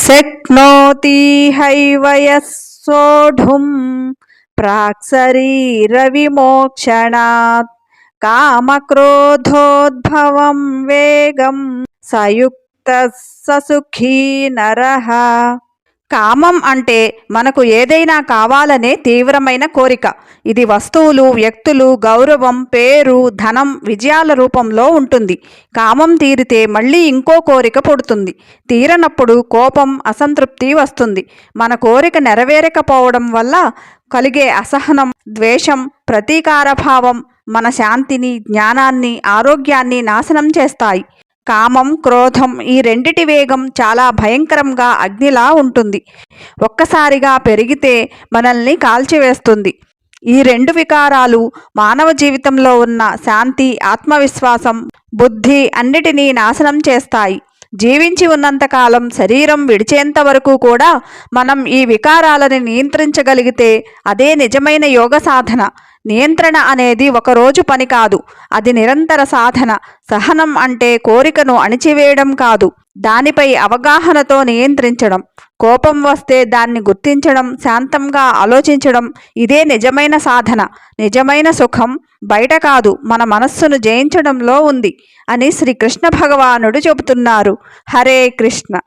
शक्नोति हैव यः सोढुं प्राक्शरीरविमोक्षणात् कामक्रोधोद्भवं वेगं सयुक्तः स सुखी नरः। కామం అంటే మనకు ఏదైనా కావాలనే తీవ్రమైన కోరిక. ఇది వస్తువులు, వ్యక్తులు, గౌరవం, పేరు, ధనం, విజయాల రూపంలో ఉంటుంది. కామం తీరితే మళ్ళీ ఇంకో కోరిక పుడుతుంది. తీరనప్పుడు కోపం, అసంతృప్తి వస్తుంది. మన కోరిక నెరవేరకపోవడం వల్ల కలిగే అసహనం, ద్వేషం, ప్రతీకారభావం మన శాంతిని, జ్ఞానాన్ని, ఆరోగ్యాన్ని నాశనం చేస్తాయి. కామం, క్రోధం ఈ రెండిటి వేగం చాలా భయంకరంగా అగ్నిలా ఉంటుంది. ఒక్కసారిగా పెరిగితే మనల్ని కాల్చివేస్తుంది. ఈ రెండు వికారాలు మానవ జీవితంలో ఉన్న శాంతి, ఆత్మవిశ్వాసం, బుద్ధి అన్నిటినీ నాశనం చేస్తాయి. జీవించి ఉన్నంతకాలం, శరీరం విడిచేంత వరకు కూడా మనం ఈ వికారాలను నియంత్రించగలిగితే అదే నిజమైన యోగ సాధన. నియంత్రణ అనేది ఒకరోజు పని కాదు, అది నిరంతర సాధన. సహనం అంటే కోరికను అణిచివేయడం కాదు, దానిపై అవగాహనతో నియంత్రించడం. కోపం వస్తే దాన్ని గుర్తించడం, శాంతంగా ఆలోచించడం, ఇదే నిజమైన సాధన. నిజమైన సుఖం బయట కాదు, మన మనస్సును జయించడంలో ఉంది అని శ్రీకృష్ణ భగవానుడు చెబుతున్నారు. హరే కృష్ణ.